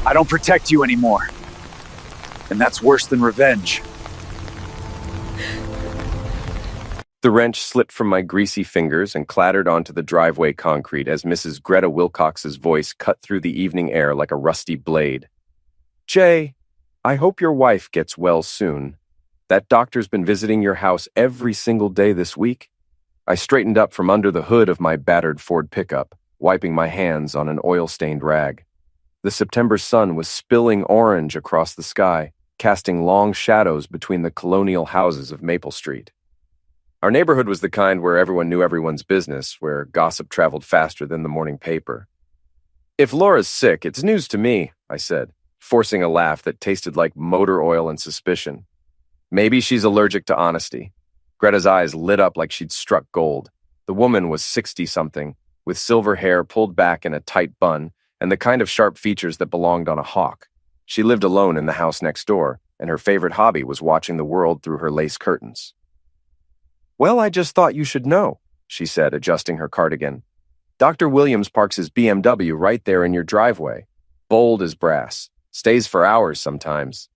I don't protect you anymore. And that's worse than revenge. The wrench slipped from my greasy fingers and clattered onto the driveway concrete as Mrs. Greta Wilcox's voice cut through the evening air like a rusty blade. Jay, I hope your wife gets well soon. That doctor's been visiting your house every single day this week. I straightened up from under the hood of my battered Ford pickup, wiping my hands on an oil-stained rag. The September sun was spilling orange across the sky, casting long shadows between the colonial houses of Maple Street. Our neighborhood was the kind where everyone knew everyone's business, where gossip traveled faster than the morning paper. If Laura's sick, it's news to me, I said, forcing a laugh that tasted like motor oil and suspicion. Maybe she's allergic to honesty. Greta's eyes lit up like she'd struck gold. The woman was 60-something, with silver hair pulled back in a tight bun, and the kind of sharp features that belonged on a hawk. She lived alone in the house next door, and her favorite hobby was watching the world through her lace curtains. Well, I just thought you should know, she said, adjusting her cardigan. Dr. Williams parks his BMW right there in your driveway. Bold as brass. Stays for hours sometimes.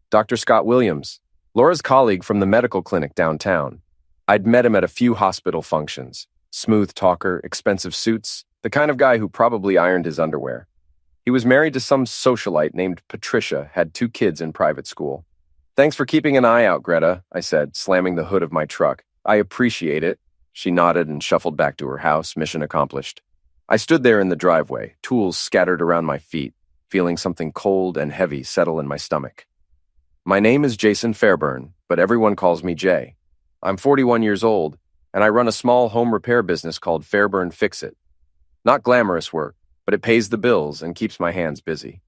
Dr. Scott Williams, Laura's colleague from the medical clinic downtown. I'd met him at a few hospital functions. Smooth talker, expensive suits, the kind of guy who probably ironed his underwear. He was married to some socialite named Patricia, had 2 kids in private school. Thanks for keeping an eye out, Greta, I said, slamming the hood of my truck. I appreciate it. She nodded and shuffled back to her house, mission accomplished. I stood there in the driveway, tools scattered around my feet, feeling something cold and heavy settle in my stomach. My name is Jason Fairburn, but everyone calls me Jay. I'm 41 years old, and I run a small home repair business called Fairburn Fix-It. Not glamorous work, but it pays the bills and keeps my hands busy.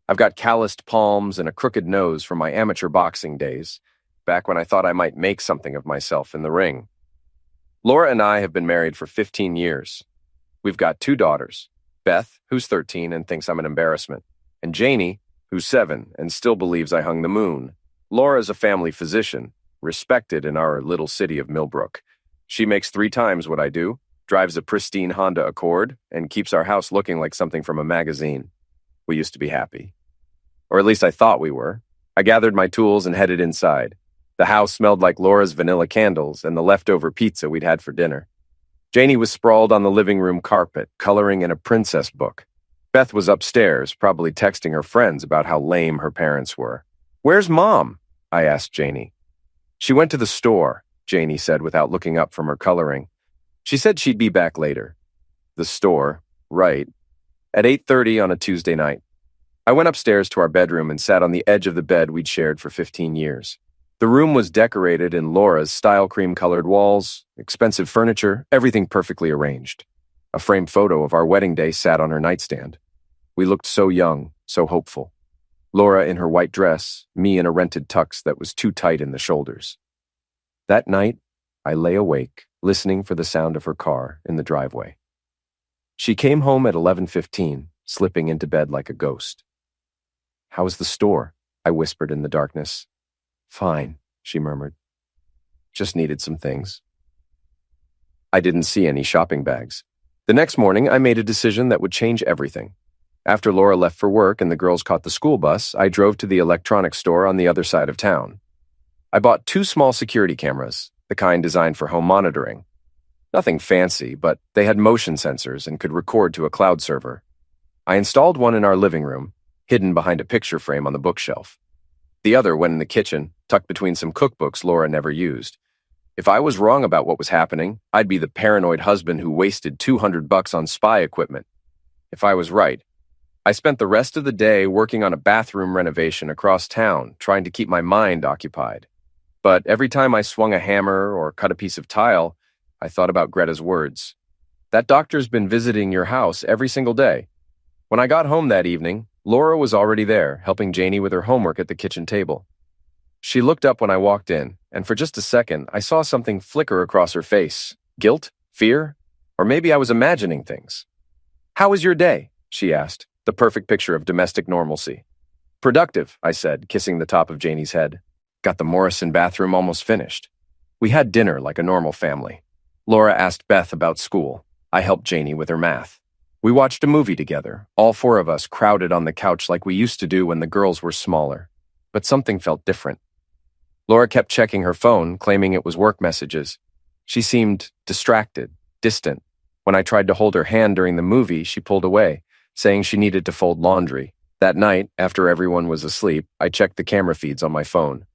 I've got calloused palms and a crooked nose from my amateur boxing days, back when I thought I might make something of myself in the ring. Laura and I have been married for 15 years. We've got 2 daughters, Beth, who's 13 and thinks I'm an embarrassment, and Janie, who's 7 and still believes I hung the moon. Laura's a family physician, respected in our little city of Millbrook. She makes 3 times what I do, drives a pristine Honda Accord, and keeps our house looking like something from a magazine. We used to be happy. Or at least I thought we were. I gathered my tools and headed inside. The house smelled like Laura's vanilla candles and the leftover pizza we'd had for dinner. Janie was sprawled on the living room carpet, coloring in a princess book. Beth was upstairs, probably texting her friends about how lame her parents were. Where's Mom? I asked Janie. She went to the store, Janie said without looking up from her coloring. She said she'd be back later. The store, right. At 8:30 on a Tuesday night. I went upstairs to our bedroom and sat on the edge of the bed we'd shared for 15 years. The room was decorated in Laura's style cream-colored walls, expensive furniture, everything perfectly arranged. A framed photo of our wedding day sat on her nightstand. We looked so young, so hopeful. Laura in her white dress, me in a rented tux that was too tight in the shoulders. That night, I lay awake, listening for the sound of her car in the driveway. She came home at 11:15, slipping into bed like a ghost. "How's the store?" I whispered in the darkness. "Fine," she murmured. "Just needed some things." I didn't see any shopping bags. The next morning, I made a decision that would change everything. After Laura left for work and the girls caught the school bus, I drove to the electronics store on the other side of town. I bought 2 small security cameras, the kind designed for home monitoring. Nothing fancy, but they had motion sensors and could record to a cloud server. I installed one in our living room, hidden behind a picture frame on the bookshelf. The other went in the kitchen, tucked between some cookbooks Laura never used. If I was wrong about what was happening, I'd be the paranoid husband who wasted $200 on spy equipment. If I was right, I spent the rest of the day working on a bathroom renovation across town, trying to keep my mind occupied. But every time I swung a hammer or cut a piece of tile, I thought about Greta's words. That doctor's been visiting your house every single day. When I got home that evening, Laura was already there, helping Janie with her homework at the kitchen table. She looked up when I walked in, and for just a second, I saw something flicker across her face. Guilt? Fear? Or maybe I was imagining things. "How was your day?" she asked, the perfect picture of domestic normalcy. "Productive," I said, kissing the top of Janie's head. "Got the Morrison bathroom almost finished." We had dinner like a normal family. Laura asked Beth about school. I helped Janie with her math. We watched a movie together, all four of us crowded on the couch like we used to do when the girls were smaller. But something felt different. Laura kept checking her phone, claiming it was work messages. She seemed distracted, distant. When I tried to hold her hand during the movie, she pulled away, saying she needed to fold laundry. That night, after everyone was asleep, I checked the camera feeds on my phone.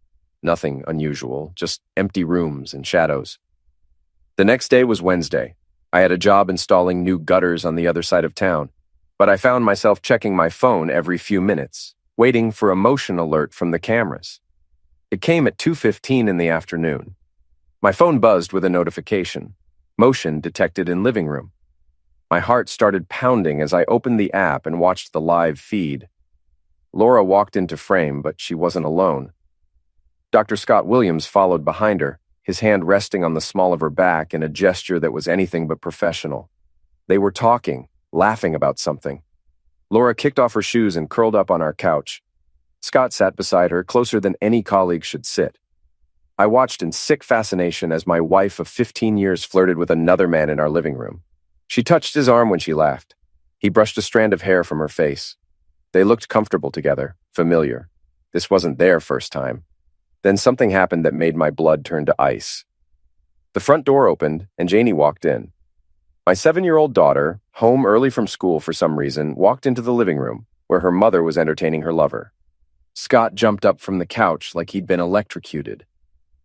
Nothing unusual, just empty rooms and shadows. The next day was Wednesday. I had a job installing new gutters on the other side of town, but I found myself checking my phone every few minutes, waiting for a motion alert from the cameras. It came at 2:15 in the afternoon. My phone buzzed with a notification. Motion detected in living room. My heart started pounding as I opened the app and watched the live feed. Laura walked into frame, but she wasn't alone. Dr. Scott Williams followed behind her, his hand resting on the small of her back in a gesture that was anything but professional. They were talking, laughing about something. Laura kicked off her shoes and curled up on our couch. Scott sat beside her, closer than any colleague should sit. I watched in sick fascination as my wife of 15 years flirted with another man in our living room. She touched his arm when she laughed. He brushed a strand of hair from her face. They looked comfortable together, familiar. This wasn't their first time. Then something happened that made my blood turn to ice. The front door opened, and Janie walked in. My 7-year-old daughter, home early from school for some reason, walked into the living room, where her mother was entertaining her lover. Scott jumped up from the couch like he'd been electrocuted.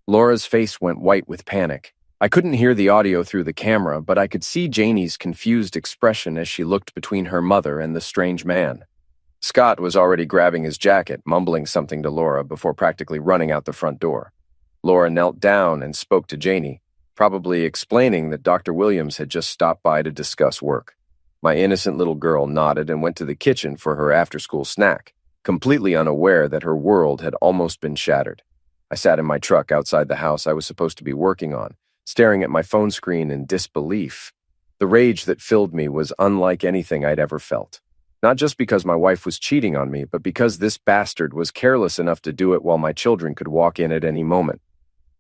Laura's face went white with panic. I couldn't hear the audio through the camera, but I could see Janie's confused expression as she looked between her mother and the strange man. Scott was already grabbing his jacket, mumbling something to Laura before practically running out the front door. Laura knelt down and spoke to Janie, probably explaining that Dr. Williams had just stopped by to discuss work. My innocent little girl nodded and went to the kitchen for her after-school snack, completely unaware that her world had almost been shattered. I sat in my truck outside the house I was supposed to be working on, staring at my phone screen in disbelief. The rage that filled me was unlike anything I'd ever felt. Not just because my wife was cheating on me, but because this bastard was careless enough to do it while my children could walk in at any moment.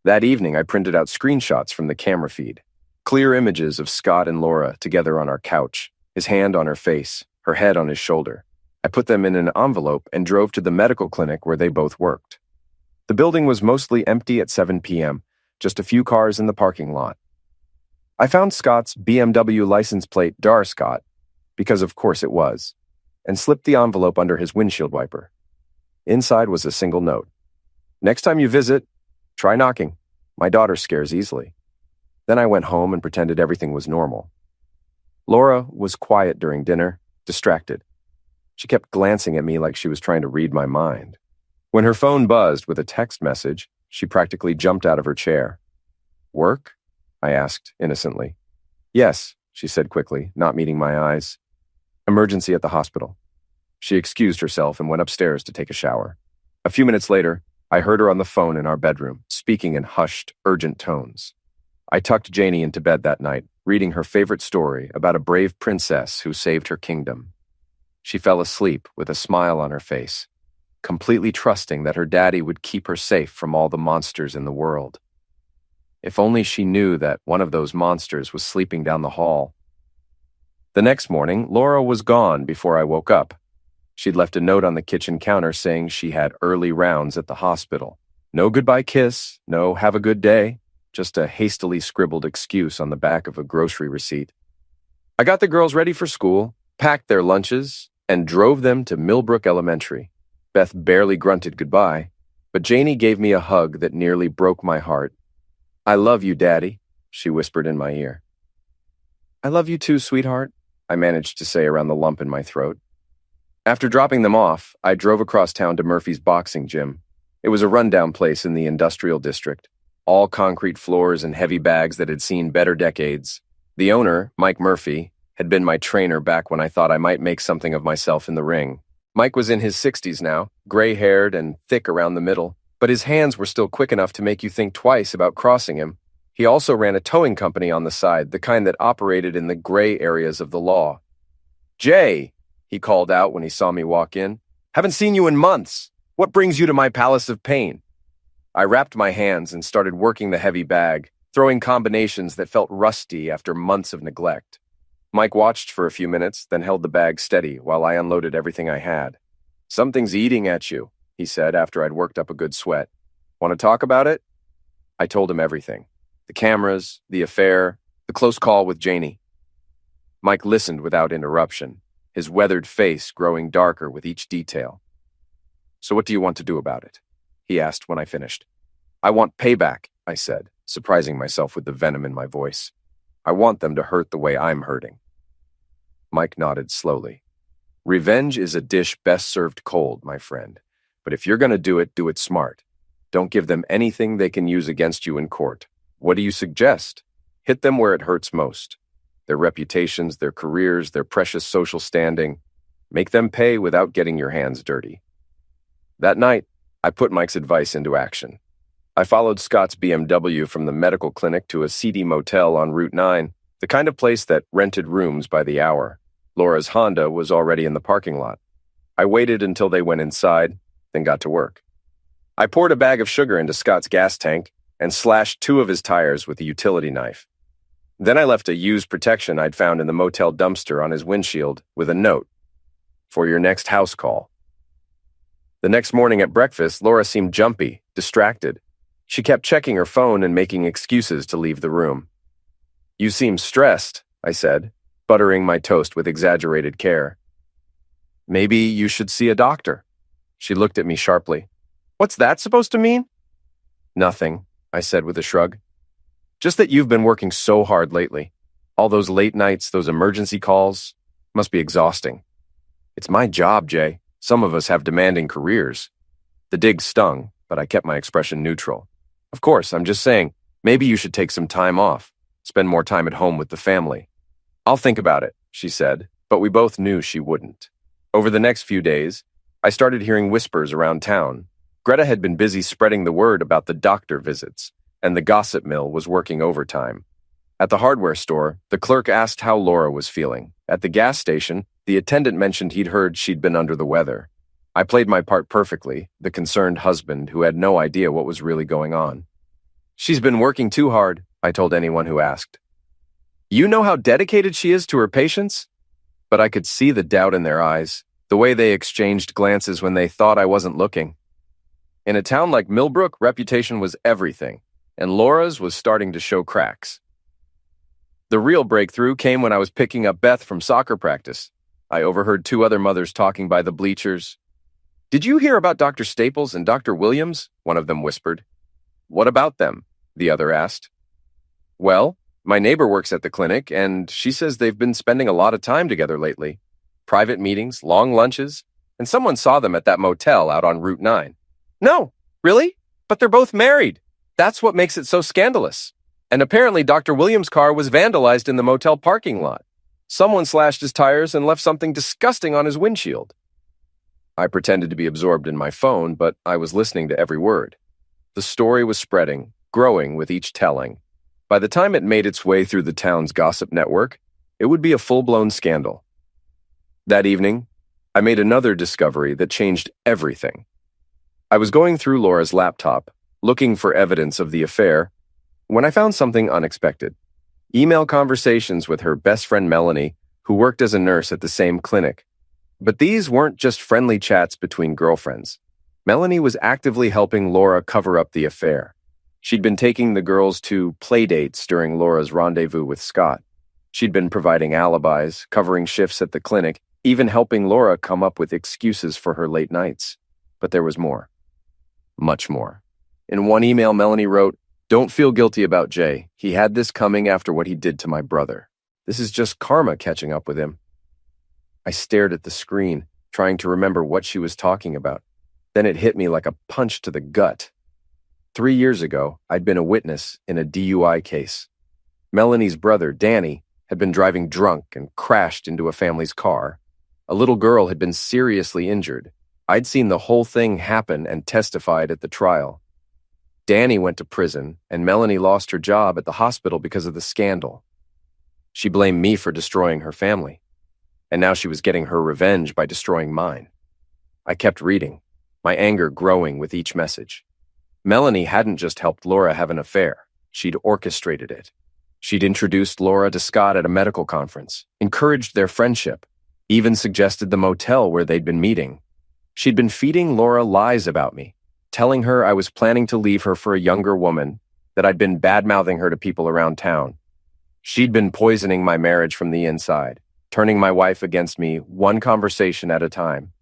That evening, I printed out screenshots from the camera feed. Clear images of Scott and Laura together on our couch, his hand on her face, her head on his shoulder. I put them in an envelope and drove to the medical clinic where they both worked. The building was mostly empty at 7 p.m., just a few cars in the parking lot. I found Scott's BMW license plate Dar Scott, because of course it was, and slipped the envelope under his windshield wiper. Inside was a single note. Next time you visit, try knocking. My daughter scares easily. Then I went home and pretended everything was normal. Laura was quiet during dinner, distracted. She kept glancing at me like she was trying to read my mind. When her phone buzzed with a text message, she practically jumped out of her chair. "Work?" I asked innocently. "Yes," she said quickly, not meeting my eyes. "Emergency at the hospital." She excused herself and went upstairs to take a shower. A few minutes later, I heard her on the phone in our bedroom, speaking in hushed, urgent tones. I tucked Janie into bed that night, reading her favorite story about a brave princess who saved her kingdom. She fell asleep with a smile on her face, completely trusting that her daddy would keep her safe from all the monsters in the world. If only she knew that one of those monsters was sleeping down the hall. The next morning, Laura was gone before I woke up. She'd left a note on the kitchen counter saying she had early rounds at the hospital. No goodbye kiss, no have a good day, just a hastily scribbled excuse on the back of a grocery receipt. I got the girls ready for school, packed their lunches, and drove them to Millbrook Elementary. Beth barely grunted goodbye, but Janie gave me a hug that nearly broke my heart. "I love you, Daddy," she whispered in my ear. "I love you too, sweetheart," I managed to say around the lump in my throat. After dropping them off, I drove across town to Murphy's boxing gym. It was a rundown place in the industrial district, all concrete floors and heavy bags that had seen better decades. The owner, Mike Murphy, had been my trainer back when I thought I might make something of myself in the ring. Mike was in his 60s now, gray-haired and thick around the middle, but his hands were still quick enough to make you think twice about crossing him. He also ran a towing company on the side, the kind that operated in the gray areas of the law. "Jay," he called out when he saw me walk in. "Haven't seen you in months. What brings you to my palace of pain?" I wrapped my hands and started working the heavy bag, throwing combinations that felt rusty after months of neglect. Mike watched for a few minutes, then held the bag steady while I unloaded everything I had. "Something's eating at you," he said after I'd worked up a good sweat. "Want to talk about it?" I told him everything. The cameras, the affair, the close call with Janie. Mike listened without interruption, his weathered face growing darker with each detail. "So what do you want to do about it?" he asked when I finished. "I want payback," I said, surprising myself with the venom in my voice. "I want them to hurt the way I'm hurting." Mike nodded slowly. "Revenge is a dish best served cold, my friend. But if you're going to do it smart. Don't give them anything they can use against you in court. What do you suggest? Hit them where it hurts most. Their reputations, their careers, their precious social standing. Make them pay without getting your hands dirty." That night, I put Mike's advice into action. I followed Scott's BMW from the medical clinic to a seedy motel on Route 9, the kind of place that rented rooms by the hour. Laura's Honda was already in the parking lot. I waited until they went inside, then got to work. I poured a bag of sugar into Scott's gas tank and slashed 2 of his tires with a utility knife. Then I left a used protection I'd found in the motel dumpster on his windshield with a note: "For your next house call." The next morning at breakfast, Laura seemed jumpy, distracted. She kept checking her phone and making excuses to leave the room. "You seem stressed," I said, buttering my toast with exaggerated care. "Maybe you should see a doctor." She looked at me sharply. "What's that supposed to mean?" "Nothing," I said with a shrug. "Just that you've been working so hard lately. All those late nights, those emergency calls, must be exhausting." "It's my job, Jay. Some of us have demanding careers." The dig stung, but I kept my expression neutral. "Of course, I'm just saying, maybe you should take some time off, spend more time at home with the family." "I'll think about it," she said, but we both knew she wouldn't. Over the next few days, I started hearing whispers around town. Greta had been busy spreading the word about the doctor visits, and the gossip mill was working overtime. At the hardware store, the clerk asked how Laura was feeling. At the gas station, the attendant mentioned he'd heard she'd been under the weather. I played my part perfectly, the concerned husband who had no idea what was really going on. "She's been working too hard," I told anyone who asked. "You know how dedicated she is to her patients?" But I could see the doubt in their eyes, the way they exchanged glances when they thought I wasn't looking. In a town like Millbrook, reputation was everything, and Laura's was starting to show cracks. The real breakthrough came when I was picking up Beth from soccer practice. I overheard 2 other mothers talking by the bleachers. "Did you hear about Dr. Staples and Dr. Williams?" one of them whispered. "What about them?" the other asked. "Well, my neighbor works at the clinic, and she says they've been spending a lot of time together lately. Private meetings, long lunches, and someone saw them at that motel out on Route 9. "No, really? But they're both married. That's what makes it so scandalous. And apparently Dr. Williams' car was vandalized in the motel parking lot. Someone slashed his tires and left something disgusting on his windshield." I pretended to be absorbed in my phone, but I was listening to every word. The story was spreading, growing with each telling. By the time it made its way through the town's gossip network, it would be a full-blown scandal. That evening, I made another discovery that changed everything. I was going through Laura's laptop, looking for evidence of the affair, when I found something unexpected. Email conversations with her best friend Melanie, who worked as a nurse at the same clinic. But these weren't just friendly chats between girlfriends. Melanie was actively helping Laura cover up the affair. She'd been taking the girls to play dates during Laura's rendezvous with Scott. She'd been providing alibis, covering shifts at the clinic, even helping Laura come up with excuses for her late nights. But there was more. Much more. In one email, Melanie wrote, "Don't feel guilty about Jay. He had this coming after what he did to my brother. This is just karma catching up with him." I stared at the screen, trying to remember what she was talking about. Then it hit me like a punch to the gut. 3 years ago, I'd been a witness in a DUI case. Melanie's brother, Danny, had been driving drunk and crashed into a family's car. A little girl had been seriously injured. I'd seen the whole thing happen and testified at the trial. Danny went to prison, and Melanie lost her job at the hospital because of the scandal. She blamed me for destroying her family, and now she was getting her revenge by destroying mine. I kept reading, my anger growing with each message. Melanie hadn't just helped Laura have an affair, she'd orchestrated it. She'd introduced Laura to Scott at a medical conference, encouraged their friendship, even suggested the motel where they'd been meeting. She'd been feeding Laura lies about me, telling her I was planning to leave her for a younger woman, that I'd been bad-mouthing her to people around town. She'd been poisoning my marriage from the inside, turning my wife against me one conversation at a time.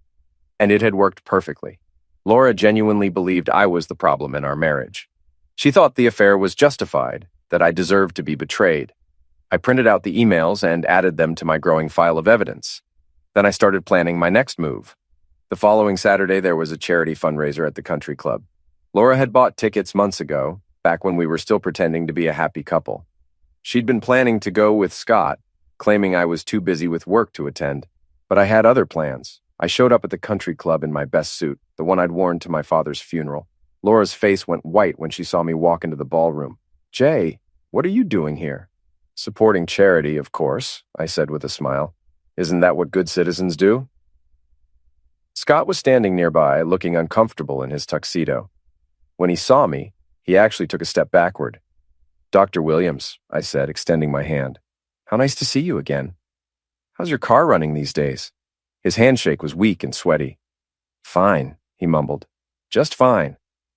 And it had worked perfectly. Laura genuinely believed I was the problem in our marriage. She thought the affair was justified, that I deserved to be betrayed. I printed out the emails and added them to my growing file of evidence. Then I started planning my next move. The following Saturday, there was a charity fundraiser at the country club. Laura had bought tickets months ago, back when we were still pretending to be a happy couple. She'd been planning to go with Scott, claiming I was too busy with work to attend. But I had other plans. I showed up at the country club in my best suit, the one I'd worn to my father's funeral. Laura's face went white when she saw me walk into the ballroom. "Jay, what are you doing here?" "Supporting charity, of course," I said with a smile. "Isn't that what good citizens do?" Scott was standing nearby, looking uncomfortable in his tuxedo. When he saw me, he actually took a step backward. "Dr. Williams," I said, extending my hand. "How nice to see you again. How's your car running these days?" His handshake was weak and sweaty. "Fine," he mumbled. "Just fine.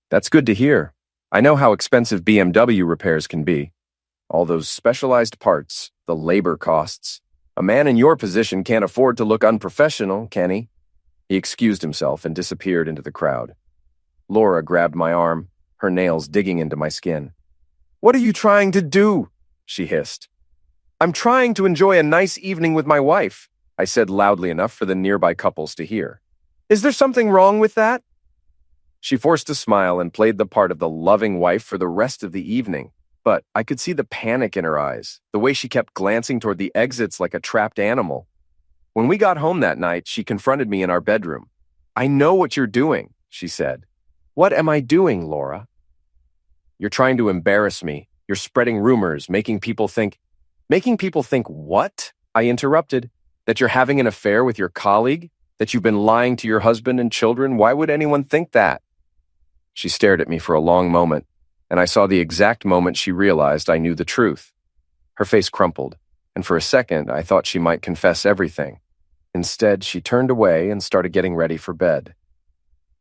That's good to hear. I know how expensive BMW repairs can be. All those specialized parts, the labor costs. A man in your position can't afford to look unprofessional, can he?" He excused himself and disappeared into the crowd. Laura grabbed my arm, her nails digging into my skin. "What are you trying to do?" she hissed. "I'm trying to enjoy a nice evening with my wife," I said loudly enough for the nearby couples to hear. "Is there something wrong with that?" She forced a smile and played the part of the loving wife for the rest of the evening, but I could see the panic in her eyes, the way she kept glancing toward the exits like a trapped animal. When we got home that night, she confronted me in our bedroom. "I know what you're doing," she said. "What am I doing, Laura?" "You're trying to embarrass me. You're spreading rumors, making people think..." "Making people think what?" I interrupted. "That you're having an affair with your colleague? That you've been lying to your husband and children? Why would anyone think that?" She stared at me for a long moment, and I saw the exact moment she realized I knew the truth. Her face crumpled, and for a second I thought she might confess everything. Instead, she turned away and started getting ready for bed.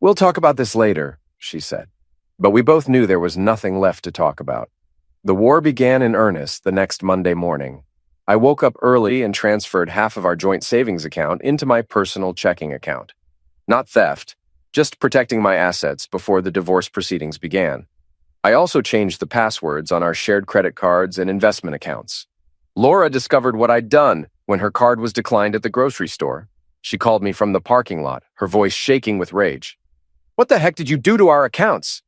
"We'll talk about this later," she said. But we both knew there was nothing left to talk about. The war began in earnest the next Monday morning. I woke up early and transferred half of our joint savings account into my personal checking account. Not theft, just protecting my assets before the divorce proceedings began. I also changed the passwords on our shared credit cards and investment accounts. Laura discovered what I'd done when her card was declined at the grocery store. She called me from the parking lot, her voice shaking with rage. "What the heck did you do to our accounts?"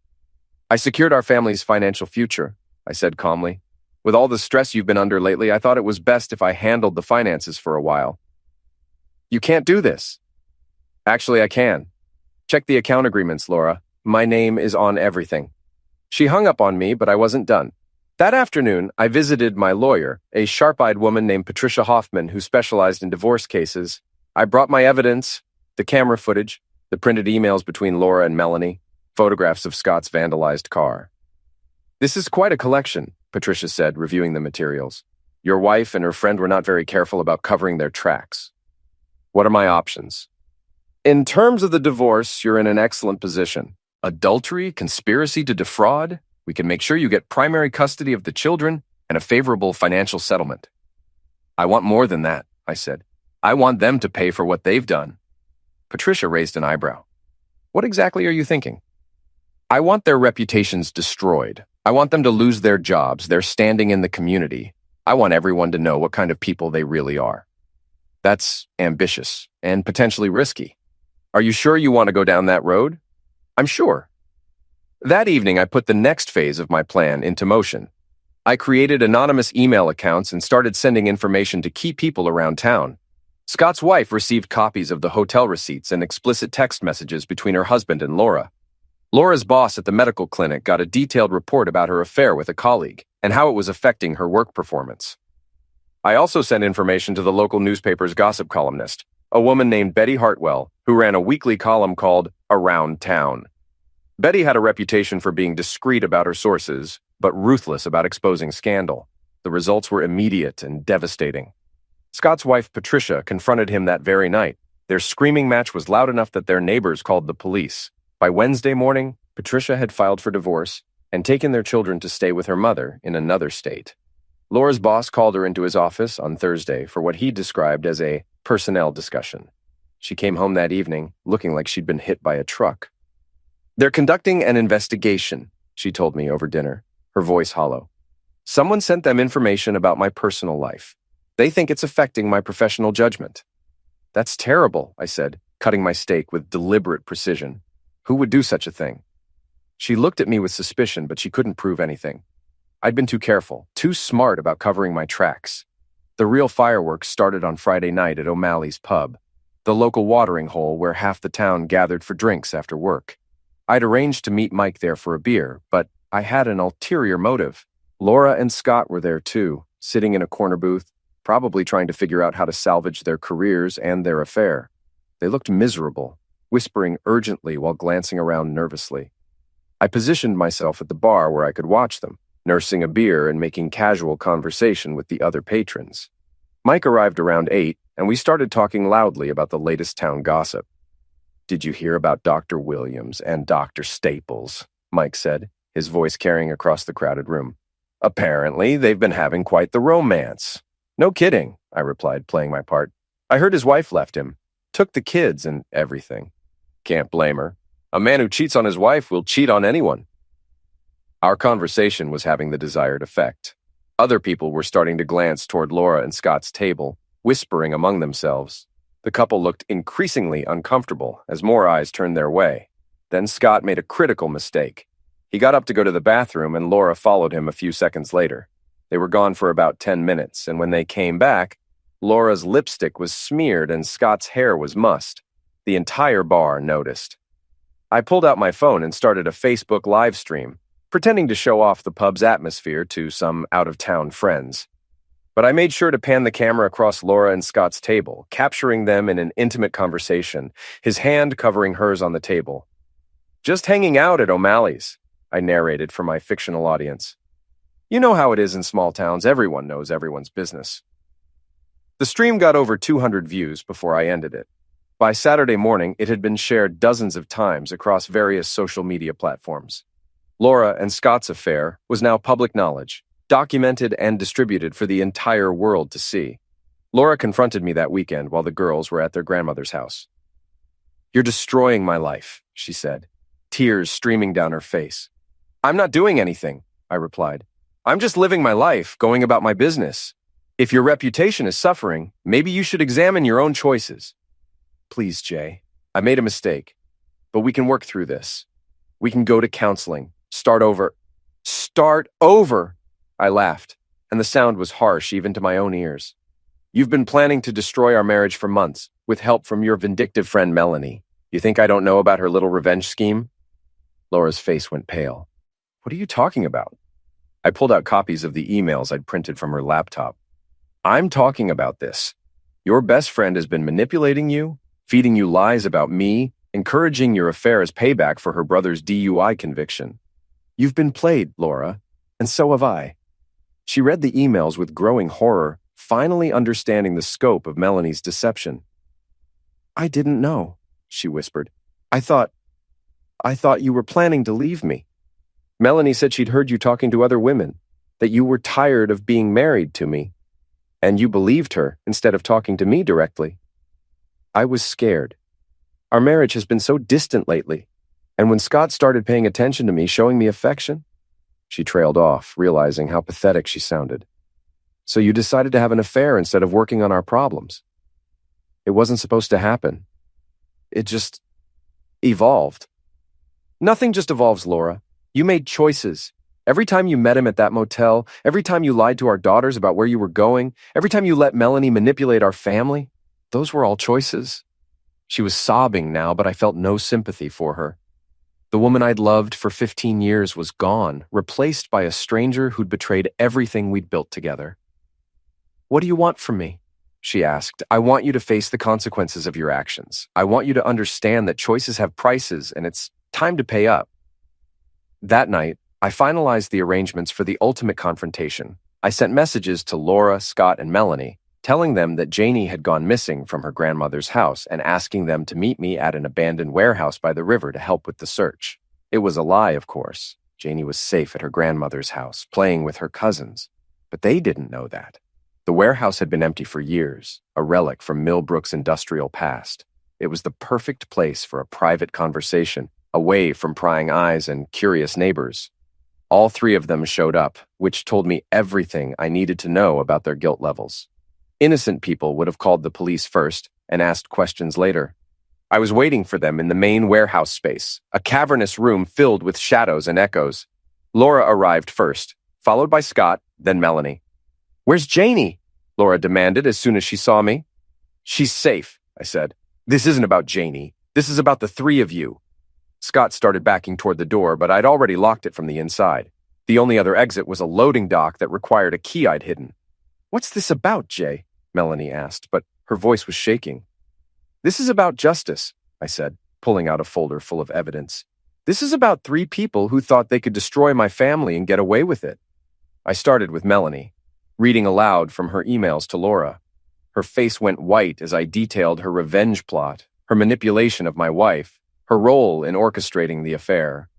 "I secured our family's financial future," I said calmly. "With all the stress you've been under lately, I thought it was best if I handled the finances for a while." "You can't do this." "Actually, I can. Check the account agreements, Laura. My name is on everything." She hung up on me, but I wasn't done. That afternoon, I visited my lawyer, a sharp-eyed woman named Patricia Hoffman who specialized in divorce cases. I brought my evidence, the camera footage, the printed emails between Laura and Melanie, photographs of Scott's vandalized car. "This is quite a collection," Patricia said, reviewing the materials. "Your wife and her friend were not very careful about covering their tracks. What are my options?" "In terms of the divorce, you're in an excellent position. Adultery, conspiracy to defraud. We can make sure you get primary custody of the children and a favorable financial settlement." "I want more than that," I said. "I want them to pay for what they've done." Patricia raised an eyebrow. "What exactly are you thinking?" "I want their reputations destroyed. I want them to lose their jobs, their standing in the community. I want everyone to know what kind of people they really are." "That's ambitious and potentially risky. Are you sure you want to go down that road?" "I'm sure." That evening, I put the next phase of my plan into motion. I created anonymous email accounts and started sending information to key people around town. Scott's wife received copies of the hotel receipts and explicit text messages between her husband and Laura. Laura's boss at the medical clinic got a detailed report about her affair with a colleague and how it was affecting her work performance. I also sent information to the local newspaper's gossip columnist, a woman named Betty Hartwell, who ran a weekly column called Around Town. Betty had a reputation for being discreet about her sources, but ruthless about exposing scandal. The results were immediate and devastating. Scott's wife, Patricia, confronted him that very night. Their screaming match was loud enough that their neighbors called the police. By Wednesday morning, Patricia had filed for divorce and taken their children to stay with her mother in another state. Laura's boss called her into his office on Thursday for what he described as a personnel discussion. She came home that evening looking like she'd been hit by a truck. "They're conducting an investigation," she told me over dinner, her voice hollow. "Someone sent them information about my personal life. They think it's affecting my professional judgment." "That's terrible," I said, cutting my steak with deliberate precision. "Who would do such a thing?" She looked at me with suspicion, but she couldn't prove anything. I'd been too careful, too smart about covering my tracks. The real fireworks started on Friday night at O'Malley's pub, the local watering hole where half the town gathered for drinks after work. I'd arranged to meet Mike there for a beer, but I had an ulterior motive. Laura and Scott were there too, sitting in a corner booth, probably trying to figure out how to salvage their careers and their affair. They looked miserable, whispering urgently while glancing around nervously. I positioned myself at the bar where I could watch them, nursing a beer and making casual conversation with the other patrons. Mike arrived around 8, and we started talking loudly about the latest town gossip. "Did you hear about Dr. Williams and Dr. Staples?" Mike said, his voice carrying across the crowded room. "Apparently, they've been having quite the romance." "No kidding," I replied, playing my part. "I heard his wife left him, took the kids and everything." "Can't blame her. A man who cheats on his wife will cheat on anyone." Our conversation was having the desired effect. Other people were starting to glance toward Laura and Scott's table, whispering among themselves. The couple looked increasingly uncomfortable as more eyes turned their way. Then Scott made a critical mistake. He got up to go to the bathroom, and Laura followed him a few seconds later. They were gone for about 10 minutes, and when they came back, Laura's lipstick was smeared and Scott's hair was mussed. The entire bar noticed. I pulled out my phone and started a Facebook live stream, pretending to show off the pub's atmosphere to some out-of-town friends. But I made sure to pan the camera across Laura and Scott's table, capturing them in an intimate conversation, his hand covering hers on the table. "Just hanging out at O'Malley's," I narrated for my fictional audience. You know how it is in small towns, everyone knows everyone's business. The stream got over 200 views before I ended it. By Saturday morning, it had been shared dozens of times across various social media platforms. Laura and Scott's affair was now public knowledge, documented and distributed for the entire world to see. Laura confronted me that weekend while the girls were at their grandmother's house. "You're destroying my life," she said, tears streaming down her face. "I'm not doing anything," I replied. "I'm just living my life, going about my business. If your reputation is suffering, maybe you should examine your own choices." "Please, Jay, I made a mistake, but we can work through this. We can go to counseling, start over." "Start over!" I laughed, and the sound was harsh even to my own ears. "You've been planning to destroy our marriage for months, with help from your vindictive friend Melanie. You think I don't know about her little revenge scheme?" Laura's face went pale. "What are you talking about?" I pulled out copies of the emails I'd printed from her laptop. "I'm talking about this. Your best friend has been manipulating you, feeding you lies about me, encouraging your affair as payback for her brother's DUI conviction. You've been played, Laura, and so have I." She read the emails with growing horror, finally understanding the scope of Melanie's deception. "I didn't know," she whispered. I thought you were planning to leave me. Melanie said she'd heard you talking to other women, that you were tired of being married to me, and you believed her instead of talking to me directly. I was scared. Our marriage has been so distant lately, and when Scott started paying attention to me, showing me affection..." She trailed off, realizing how pathetic she sounded. "So you decided to have an affair instead of working on our problems. It wasn't supposed to happen. It just evolved." "Nothing just evolves, Laura. You made choices. Every time you met him at that motel, every time you lied to our daughters about where you were going, every time you let Melanie manipulate our family, those were all choices." She was sobbing now, but I felt no sympathy for her. The woman I'd loved for 15 years was gone, replaced by a stranger who'd betrayed everything we'd built together. "What do you want from me?" she asked. "I want you to face the consequences of your actions. I want you to understand that choices have prices, and it's time to pay up." That night, I finalized the arrangements for the ultimate confrontation, I sent messages to Laura, Scott, and Melanie, telling them that Janie had gone missing from her grandmother's house and asking them to meet me at an abandoned warehouse by the river to help with the search. It was a lie, of course. Janie was safe at her grandmother's house, playing with her cousins. But they didn't know that. The warehouse had been empty for years, a relic from Millbrook's industrial past. It was the perfect place for a private conversation, away from prying eyes and curious neighbors. All three of them showed up, which told me everything I needed to know about their guilt levels. Innocent people would have called the police first and asked questions later. I was waiting for them in the main warehouse space, a cavernous room filled with shadows and echoes. Laura arrived first, followed by Scott, then Melanie. "Where's Janie?" Laura demanded as soon as she saw me. "She's safe," I said. "This isn't about Janie. This is about the three of you." Scott started backing toward the door, but I'd already locked it from the inside. The only other exit was a loading dock that required a key I'd hidden. "What's this about, Jay?" Melanie asked, but her voice was shaking. "This is about justice," I said, pulling out a folder full of evidence. "This is about three people who thought they could destroy my family and get away with it." I started with Melanie, reading aloud from her emails to Laura. Her face went white as I detailed her revenge plot, her manipulation of my wife, her role in orchestrating the affair.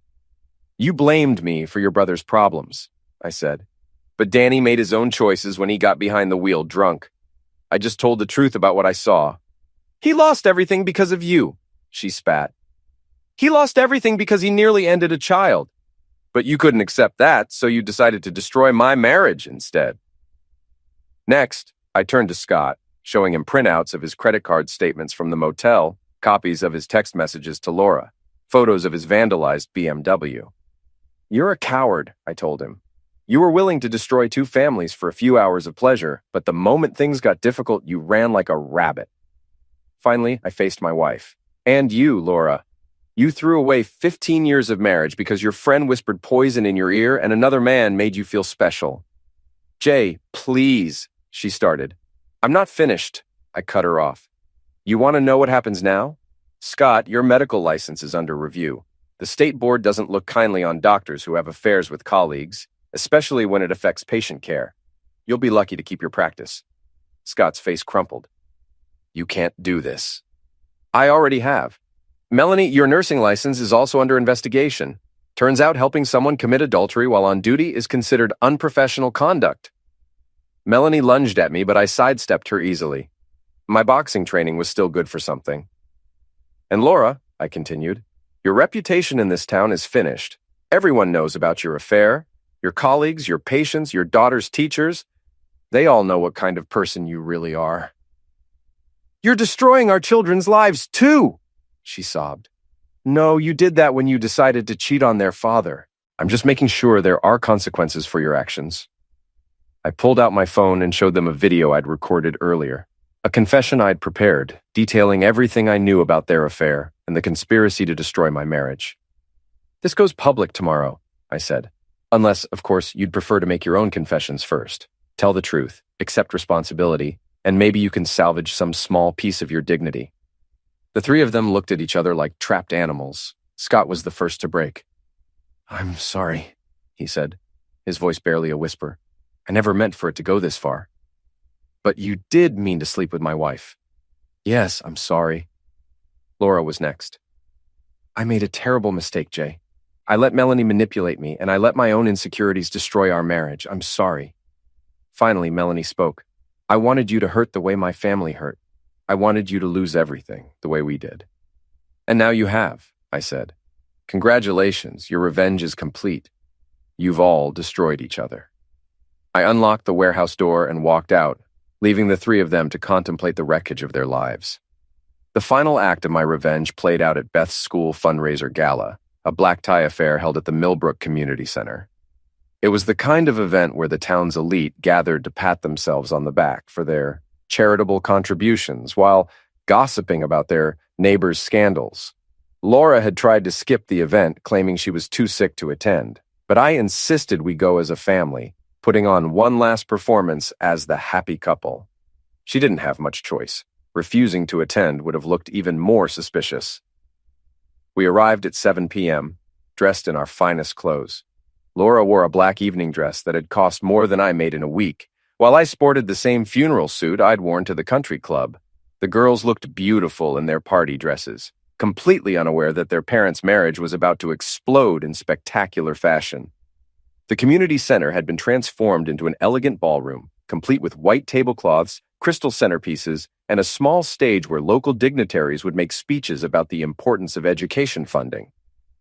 "You blamed me for your brother's problems," I said. "But Danny made his own choices when he got behind the wheel drunk. I just told the truth about what I saw." "He lost everything because of you," she spat. "He lost everything because he nearly ended a child. But you couldn't accept that, so you decided to destroy my marriage instead." Next, I turned to Scott, showing him printouts of his credit card statements from the motel, copies of his text messages to Laura, photos of his vandalized BMW. "You're a coward," I told him. "You were willing to destroy two families for a few hours of pleasure, but the moment things got difficult, you ran like a rabbit." Finally, I faced my wife. "And you, Laura. You threw away 15 years of marriage because your friend whispered poison in your ear and another man made you feel special." "Jay, please," she started. "I'm not finished," I cut her off. "You want to know what happens now? Scott, your medical license is under review. The state board doesn't look kindly on doctors who have affairs with colleagues, especially when it affects patient care. You'll be lucky to keep your practice." Scott's face crumpled. "You can't do this." "I already have. Melanie, your nursing license is also under investigation. Turns out helping someone commit adultery while on duty is considered unprofessional conduct." Melanie lunged at me, but I sidestepped her easily. My boxing training was still good for something. "And Laura," I continued, "your reputation in this town is finished. Everyone knows about your affair. Your colleagues, your patients, your daughter's teachers. They all know what kind of person you really are." "You're destroying our children's lives too," she sobbed. "No, you did that when you decided to cheat on their father. I'm just making sure there are consequences for your actions." I pulled out my phone and showed them a video I'd recorded earlier, a confession I'd prepared, detailing everything I knew about their affair and the conspiracy to destroy my marriage. "This goes public tomorrow," I said. "Unless, of course, you'd prefer to make your own confessions first. Tell the truth, accept responsibility, and maybe you can salvage some small piece of your dignity." The three of them looked at each other like trapped animals. Scott was the first to break. "I'm sorry," he said, his voice barely a whisper. "I never meant for it to go this far." "But you did mean to sleep with my wife." "Yes, I'm sorry." Laura was next. "I made a terrible mistake, Jay. I let Melanie manipulate me, and I let my own insecurities destroy our marriage. I'm sorry." Finally, Melanie spoke. "I wanted you to hurt the way my family hurt. I wanted you to lose everything, the way we did." "And now you have," I said. "Congratulations, your revenge is complete. You've all destroyed each other." I unlocked the warehouse door and walked out, leaving the three of them to contemplate the wreckage of their lives. The final act of my revenge played out at Beth's school fundraiser gala, a black tie affair held at the Millbrook Community Center. It was the kind of event where the town's elite gathered to pat themselves on the back for their charitable contributions while gossiping about their neighbors' scandals. Laura had tried to skip the event, claiming she was too sick to attend, but I insisted we go as a family, putting on one last performance as the happy couple. She didn't have much choice. Refusing to attend would have looked even more suspicious. We arrived at 7 p.m., dressed in our finest clothes. Laura wore a black evening dress that had cost more than I made in a week, while I sported the same funeral suit I'd worn to the country club. The girls looked beautiful in their party dresses, completely unaware that their parents' marriage was about to explode in spectacular fashion. The community center had been transformed into an elegant ballroom, complete with white tablecloths, crystal centerpieces, and a small stage where local dignitaries would make speeches about the importance of education funding.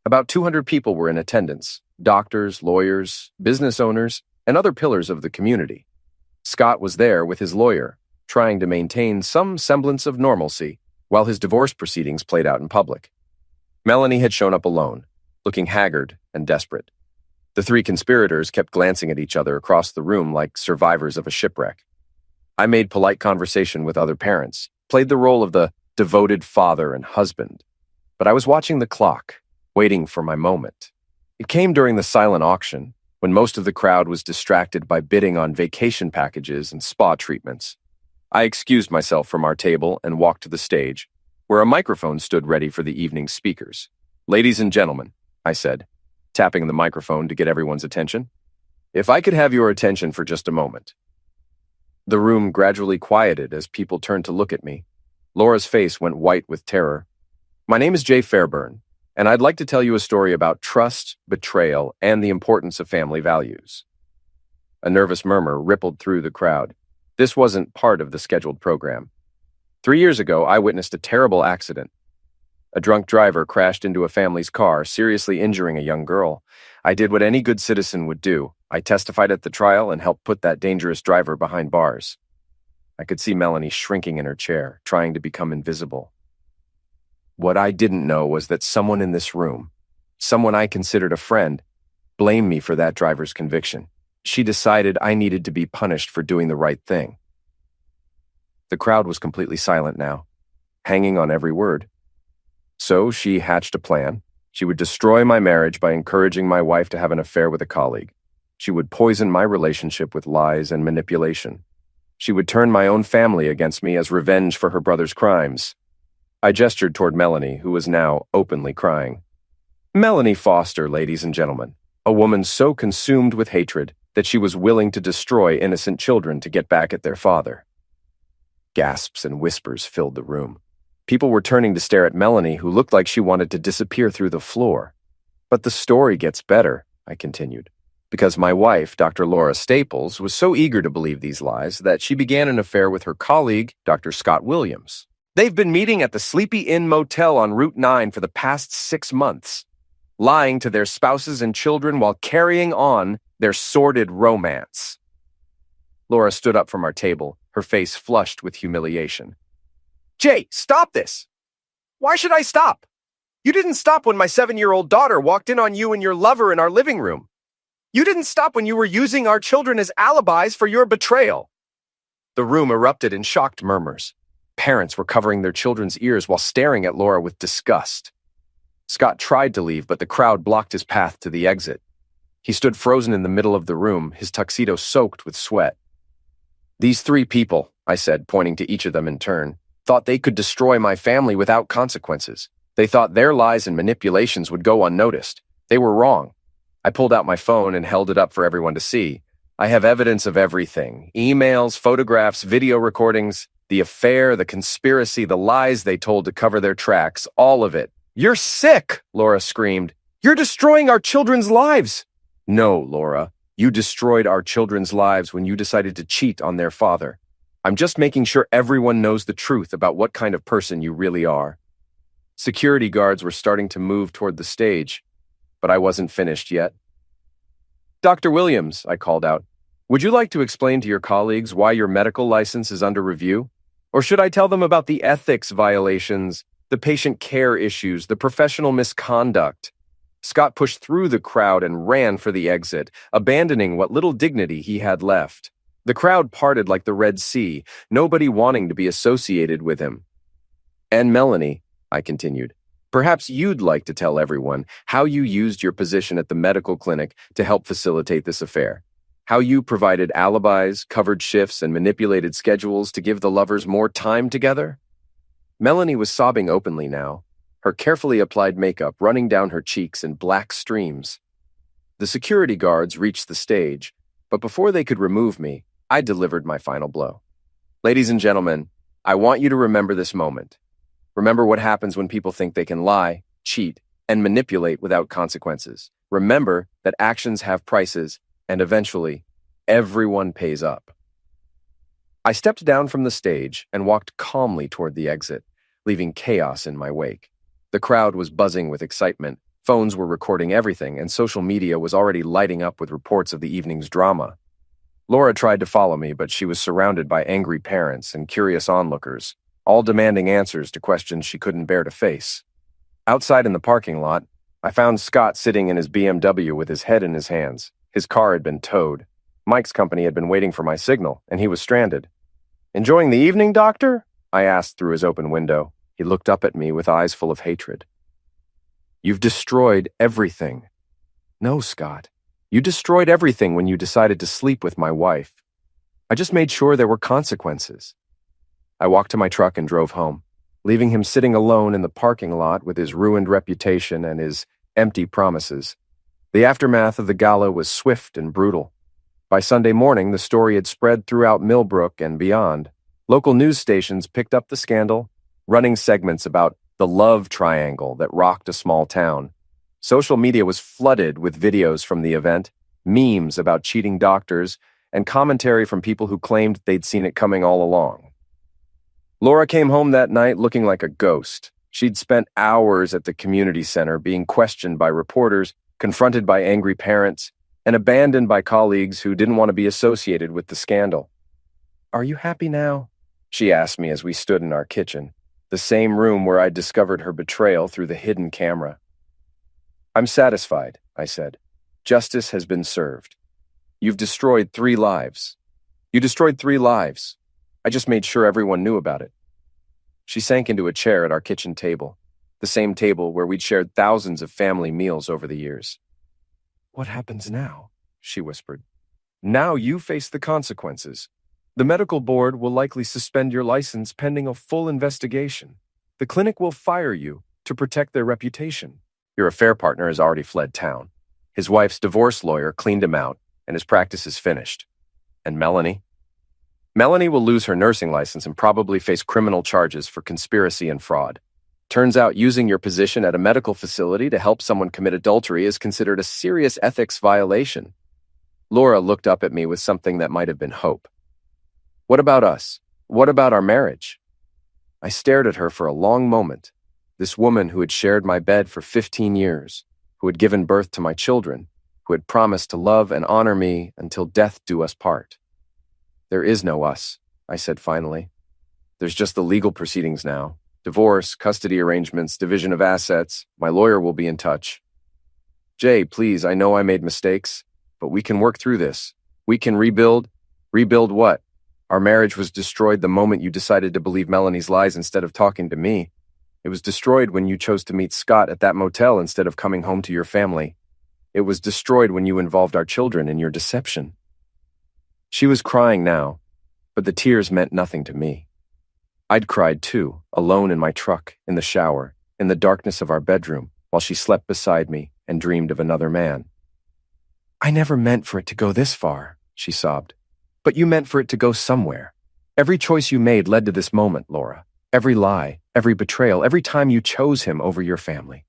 About 200 people were in attendance: doctors, lawyers, business owners, and other pillars of the community. Scott was there with his lawyer, trying to maintain some semblance of normalcy while his divorce proceedings played out in public. Melanie had shown up alone, looking haggard and desperate. The three conspirators kept glancing at each other across the room like survivors of a shipwreck. I made polite conversation with other parents, played the role of the devoted father and husband, but I was watching the clock, waiting for my moment. It came during the silent auction, when most of the crowd was distracted by bidding on vacation packages and spa treatments. I excused myself from our table and walked to the stage, where a microphone stood ready for the evening's speakers. "Ladies and gentlemen," I said, tapping the microphone to get everyone's attention, "if I could have your attention for just a moment." The room gradually quieted as people turned to look at me. Laura's face went white with terror. "My name is Jay Fairburn, and I'd like to tell you a story about trust, betrayal, and the importance of family values." A nervous murmur rippled through the crowd. This wasn't part of the scheduled program. 3 years ago, I witnessed a terrible accident. A drunk driver crashed into a family's car, seriously injuring a young girl. I did what any good citizen would do. I testified at the trial and helped put that dangerous driver behind bars. I could see Melanie shrinking in her chair, trying to become invisible. What I didn't know was that someone in this room, someone I considered a friend, blamed me for that driver's conviction. She decided I needed to be punished for doing the right thing. The crowd was completely silent now, hanging on every word. So she hatched a plan. She would destroy my marriage by encouraging my wife to have an affair with a colleague. She would poison my relationship with lies and manipulation. She would turn my own family against me as revenge for her brother's crimes. I gestured toward Melanie, who was now openly crying. Melanie Foster, ladies and gentlemen, a woman so consumed with hatred that she was willing to destroy innocent children to get back at their father. Gasps and whispers filled the room. People were turning to stare at Melanie, who looked like she wanted to disappear through the floor. But the story gets better, I continued, because my wife, Dr. Laura Staples, was so eager to believe these lies that she began an affair with her colleague, Dr. Scott Williams. They've been meeting at the Sleepy Inn Motel on Route 9 for the past 6 months, lying to their spouses and children while carrying on their sordid romance. Laura stood up from our table, her face flushed with humiliation. Jay, stop this! Why should I stop? You didn't stop when my 7-year-old daughter walked in on you and your lover in our living room. You didn't stop when you were using our children as alibis for your betrayal. The room erupted in shocked murmurs. Parents were covering their children's ears while staring at Laura with disgust. Scott tried to leave, but the crowd blocked his path to the exit. He stood frozen in the middle of the room, his tuxedo soaked with sweat. These 3 people, I said, pointing to each of them in turn, thought they could destroy my family without consequences. They thought their lies and manipulations would go unnoticed. They were wrong. I pulled out my phone and held it up for everyone to see. I have evidence of everything: emails, photographs, video recordings, the affair, the conspiracy, the lies they told to cover their tracks, all of it. You're sick, Laura screamed. You're destroying our children's lives. No, Laura, you destroyed our children's lives when you decided to cheat on their father. I'm just making sure everyone knows the truth about what kind of person you really are. Security guards were starting to move toward the stage, but I wasn't finished yet. Dr. Williams, I called out, would you like to explain to your colleagues why your medical license is under review? Or should I tell them about the ethics violations, the patient care issues, the professional misconduct? Scott pushed through the crowd and ran for the exit, abandoning what little dignity he had left. The crowd parted like the Red Sea, nobody wanting to be associated with him. And Melanie, I continued, perhaps you'd like to tell everyone how you used your position at the medical clinic to help facilitate this affair. How you provided alibis, covered shifts, and manipulated schedules to give the lovers more time together? Melanie was sobbing openly now, her carefully applied makeup running down her cheeks in black streams. The security guards reached the stage, but before they could remove me, I delivered my final blow. Ladies and gentlemen, I want you to remember this moment. Remember what happens when people think they can lie, cheat, and manipulate without consequences. Remember that actions have prices, and eventually, everyone pays up. I stepped down from the stage and walked calmly toward the exit, leaving chaos in my wake. The crowd was buzzing with excitement, phones were recording everything, and social media was already lighting up with reports of the evening's drama. Laura tried to follow me, but she was surrounded by angry parents and curious onlookers, all demanding answers to questions she couldn't bear to face. Outside in the parking lot, I found Scott sitting in his BMW with his head in his hands. His car had been towed. Mike's company had been waiting for my signal, and he was stranded. "Enjoying the evening, Doctor?" I asked through his open window. He looked up at me with eyes full of hatred. "You've destroyed everything." "No, Scott. You destroyed everything when you decided to sleep with my wife. I just made sure there were consequences." I walked to my truck and drove home, leaving him sitting alone in the parking lot with his ruined reputation and his empty promises. The aftermath of the gala was swift and brutal. By Sunday morning, the story had spread throughout Millbrook and beyond. Local news stations picked up the scandal, running segments about the love triangle that rocked a small town. Social media was flooded with videos from the event, memes about cheating doctors, and commentary from people who claimed they'd seen it coming all along. Laura came home that night looking like a ghost. She'd spent hours at the community center being questioned by reporters, confronted by angry parents, and abandoned by colleagues who didn't want to be associated with the scandal. "Are you happy now?" she asked me as we stood in our kitchen, the same room where I'd discovered her betrayal through the hidden camera. "I'm satisfied," I said. "Justice has been served. You've destroyed 3 lives. You destroyed 3 lives. I just made sure everyone knew about it." She sank into a chair at our kitchen table, the same table where we'd shared thousands of family meals over the years. "What happens now?" she whispered. "Now you face the consequences. The medical board will likely suspend your license pending a full investigation. The clinic will fire you to protect their reputation. Your affair partner has already fled town. His wife's divorce lawyer cleaned him out, and his practice is finished. And Melanie? Melanie will lose her nursing license and probably face criminal charges for conspiracy and fraud. Turns out using your position at a medical facility to help someone commit adultery is considered a serious ethics violation." Laura looked up at me with something that might have been hope. "What about us? What about our marriage?" I stared at her for a long moment. This woman who had shared my bed for 15 years, who had given birth to my children, who had promised to love and honor me until death do us part. "There is no us," I said finally. "There's just the legal proceedings now. Divorce, custody arrangements, division of assets. My lawyer will be in touch." "Jay, please, I know I made mistakes, but we can work through this. We can rebuild." "Rebuild what? Our marriage was destroyed the moment you decided to believe Melanie's lies instead of talking to me. It was destroyed when you chose to meet Scott at that motel instead of coming home to your family. It was destroyed when you involved our children in your deception." She was crying now, but the tears meant nothing to me. I'd cried too, alone in my truck, in the shower, in the darkness of our bedroom, while she slept beside me and dreamed of another man. "I never meant for it to go this far," she sobbed. "But you meant for it to go somewhere. Every choice you made led to this moment, Laura. Every lie, every betrayal, every time you chose him over your family."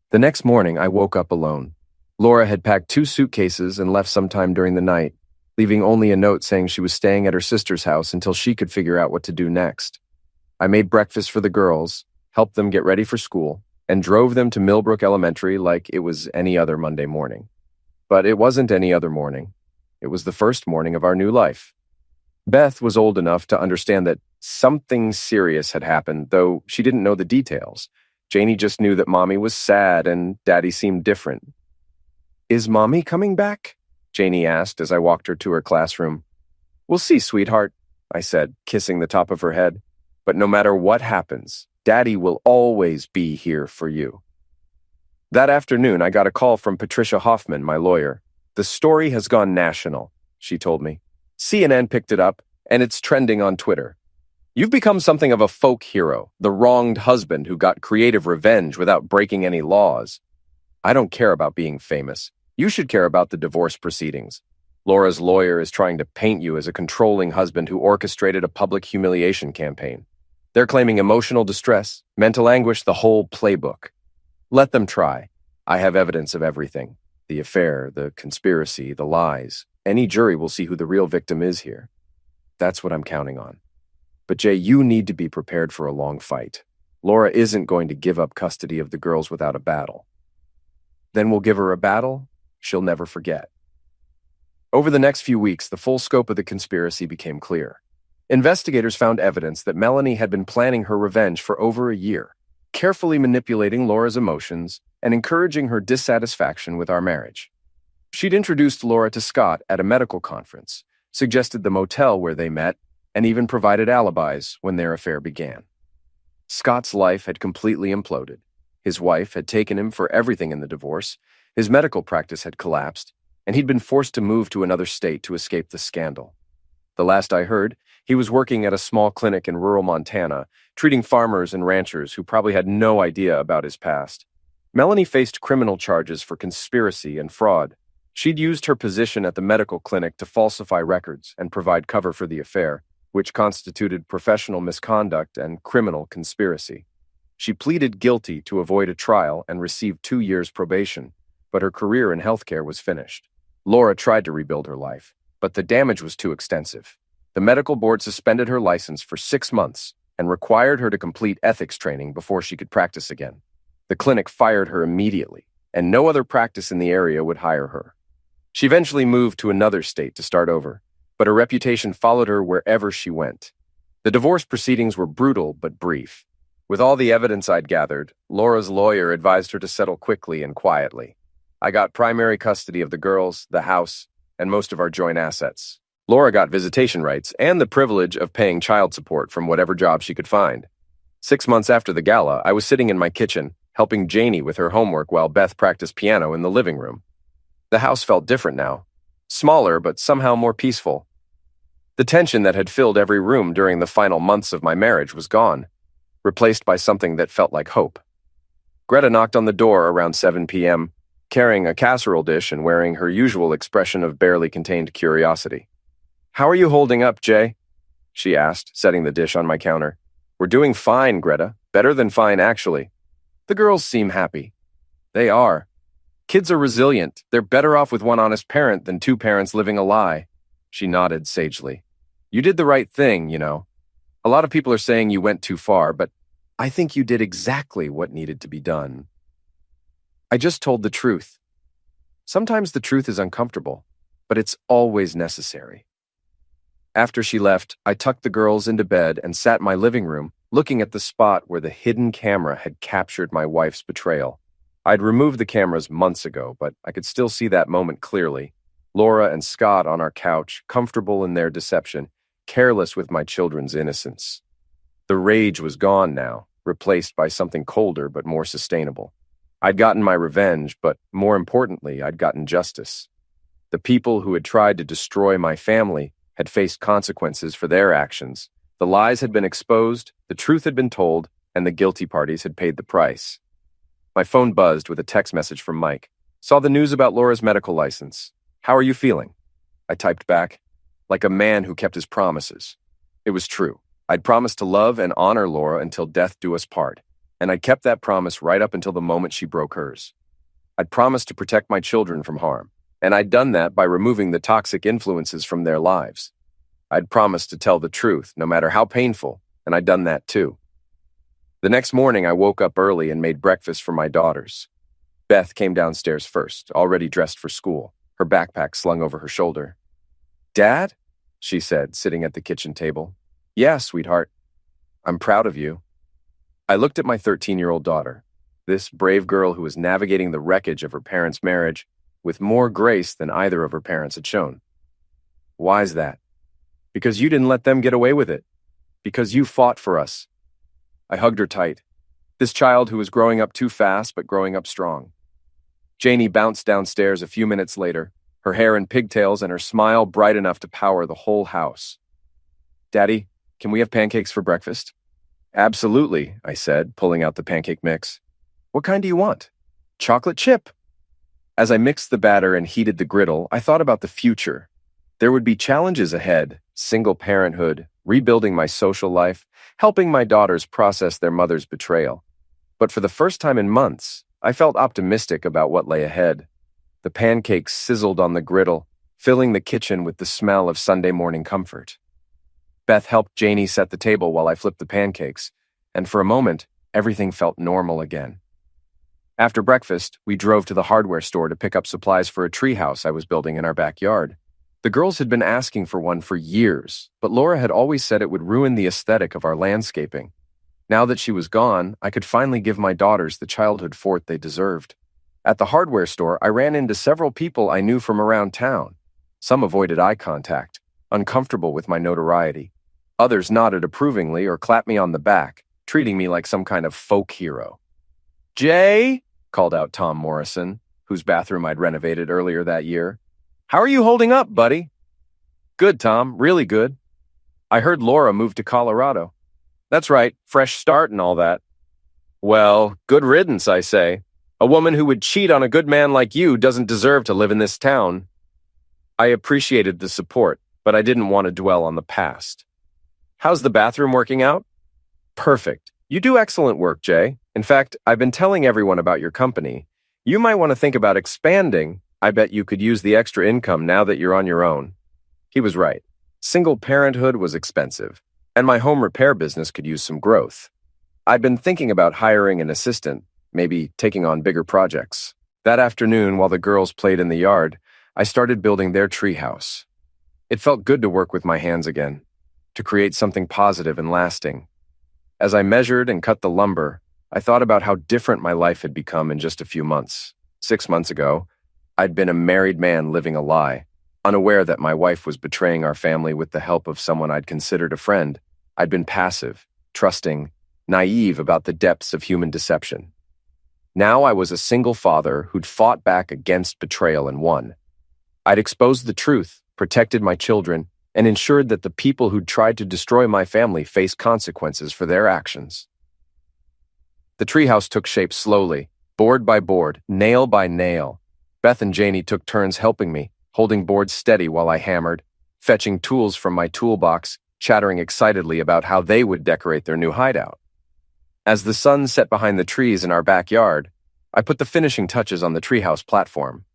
The next morning, I woke up alone. Laura had packed 2 suitcases and left sometime during the night, leaving only a note saying she was staying at her sister's house until she could figure out what to do next. I made breakfast for the girls, helped them get ready for school, and drove them to Millbrook Elementary like it was any other Monday morning. But it wasn't any other morning. It was the first morning of our new life. Beth was old enough to understand that something serious had happened, though she didn't know the details. Janie just knew that Mommy was sad and Daddy seemed different. "Is Mommy coming back?" Janie asked as I walked her to her classroom. "We'll see, sweetheart," I said, kissing the top of her head. "But no matter what happens, Daddy will always be here for you." That afternoon, I got a call from Patricia Hoffman, my lawyer. "The story has gone national," she told me. "CNN picked it up, and it's trending on Twitter. You've become something of a folk hero, the wronged husband who got creative revenge without breaking any laws. I don't care about being famous. You should care about the divorce proceedings. Laura's lawyer is trying to paint you as a controlling husband who orchestrated a public humiliation campaign. They're claiming emotional distress, mental anguish, the whole playbook. Let them try. I have evidence of everything. The affair, the conspiracy, the lies. Any jury will see who the real victim is here. That's what I'm counting on. But Jay, you need to be prepared for a long fight. Laura isn't going to give up custody of the girls without a battle. Then we'll give her a battle she'll never forget. Over the next few weeks, the full scope of the conspiracy became clear. Investigators found evidence that Melanie had been planning her revenge for over a year, carefully manipulating Laura's emotions and encouraging her dissatisfaction with our marriage. She'd introduced Laura to Scott at a medical conference, suggested the motel where they met, and even provided alibis when their affair began. Scott's life had completely imploded. His wife had taken him for everything in the divorce, his medical practice had collapsed, and he'd been forced to move to another state to escape the scandal. The last I heard, he was working at a small clinic in rural Montana, treating farmers and ranchers who probably had no idea about his past. Melanie faced criminal charges for conspiracy and fraud. She'd used her position at the medical clinic to falsify records and provide cover for the affair, which constituted professional misconduct and criminal conspiracy. She pleaded guilty to avoid a trial and received 2 years probation, but her career in healthcare was finished. Laura tried to rebuild her life, but the damage was too extensive. The medical board suspended her license for 6 months and required her to complete ethics training before she could practice again. The clinic fired her immediately, and no other practice in the area would hire her. She eventually moved to another state to start over, but her reputation followed her wherever she went. The divorce proceedings were brutal but brief. With all the evidence I'd gathered, Laura's lawyer advised her to settle quickly and quietly. I got primary custody of the girls, the house, and most of our joint assets. Laura got visitation rights and the privilege of paying child support from whatever job she could find. 6 months after the gala, I was sitting in my kitchen, helping Janie with her homework while Beth practiced piano in the living room. The house felt different now. Smaller, but somehow more peaceful. The tension that had filled every room during the final months of my marriage was gone, replaced by something that felt like hope. Greta knocked on the door around 7 p.m., carrying a casserole dish and wearing her usual expression of barely contained curiosity. "How are you holding up, Jay?" she asked, setting the dish on my counter. "We're doing fine, Greta. Better than fine, actually." The girls seem happy. They are. Kids are resilient. They're better off with one honest parent than 2 parents living a lie. She nodded sagely. "You did the right thing, you know. A lot of people are saying you went too far, but I think you did exactly what needed to be done. I just told the truth. Sometimes the truth is uncomfortable, but it's always necessary." After she left, I tucked the girls into bed and sat in my living room, looking at the spot where the hidden camera had captured my wife's betrayal. I'd removed the cameras months ago, but I could still see that moment clearly. Laura and Scott on our couch, comfortable in their deception, careless with my children's innocence. The rage was gone now, replaced by something colder but more sustainable. I'd gotten my revenge, but more importantly, I'd gotten justice. The people who had tried to destroy my family had faced consequences for their actions. The lies had been exposed, the truth had been told, and the guilty parties had paid the price. My phone buzzed with a text message from Mike. "Saw the news about Laura's medical license. How are you feeling?" I typed back, "Like a man who kept his promises." It was true. I'd promised to love and honor Laura until death do us part, and I'd kept that promise right up until the moment she broke hers. I'd promised to protect my children from harm, and I'd done that by removing the toxic influences from their lives. I'd promised to tell the truth, no matter how painful, and I'd done that too. The next morning, I woke up early and made breakfast for my daughters. Beth came downstairs first, already dressed for school, her backpack slung over her shoulder. "Dad?" she said, sitting at the kitchen table. "Yeah, sweetheart. I'm proud of you." I looked at my 13-year-old daughter, this brave girl who was navigating the wreckage of her parents' marriage with more grace than either of her parents had shown. "Why's that?" "Because you didn't let them get away with it. Because you fought for us." I hugged her tight. This child who was growing up too fast, but growing up strong. Janie bounced downstairs a few minutes later, her hair in pigtails and her smile bright enough to power the whole house. "Daddy, can we have pancakes for breakfast?" "Absolutely," I said, pulling out the pancake mix. "What kind do you want?" "Chocolate chip." As I mixed the batter and heated the griddle, I thought about the future. There would be challenges ahead: single parenthood, rebuilding my social life, helping my daughters process their mother's betrayal. But for the first time in months, I felt optimistic about what lay ahead. The pancakes sizzled on the griddle, filling the kitchen with the smell of Sunday morning comfort. Beth helped Janie set the table while I flipped the pancakes, and for a moment, everything felt normal again. After breakfast, we drove to the hardware store to pick up supplies for a treehouse I was building in our backyard. The girls had been asking for one for years, but Laura had always said it would ruin the aesthetic of our landscaping. Now that she was gone, I could finally give my daughters the childhood fort they deserved. At the hardware store, I ran into several people I knew from around town. Some avoided eye contact, uncomfortable with my notoriety. Others nodded approvingly or clapped me on the back, treating me like some kind of folk hero. "Jay," called out Tom Morrison, whose bathroom I'd renovated earlier that year. "How are you holding up, buddy?" "Good, Tom, really good. I heard Laura moved to Colorado." "That's right, fresh start and all that." "Well, good riddance, I say. A woman who would cheat on a good man like you doesn't deserve to live in this town." I appreciated the support, but I didn't want to dwell on the past. "How's the bathroom working out?" "Perfect. You do excellent work, Jay. In fact, I've been telling everyone about your company. You might want to think about expanding. I bet you could use the extra income now that you're on your own." He was right. Single parenthood was expensive, and my home repair business could use some growth. I'd been thinking about hiring an assistant, maybe taking on bigger projects. That afternoon, while the girls played in the yard, I started building their treehouse. It felt good to work with my hands again, to create something positive and lasting. As I measured and cut the lumber, I thought about how different my life had become in just a few months. 6 months ago, I'd been a married man living a lie, unaware that my wife was betraying our family with the help of someone I'd considered a friend. I'd been passive, trusting, naive about the depths of human deception. Now I was a single father who'd fought back against betrayal and won. I'd exposed the truth, protected my children, and ensured that the people who'd tried to destroy my family faced consequences for their actions. The treehouse took shape slowly, board by board, nail by nail. Beth and Janie took turns helping me, holding boards steady while I hammered, fetching tools from my toolbox, chattering excitedly about how they would decorate their new hideout. As the sun set behind the trees in our backyard, I put the finishing touches on the treehouse platform.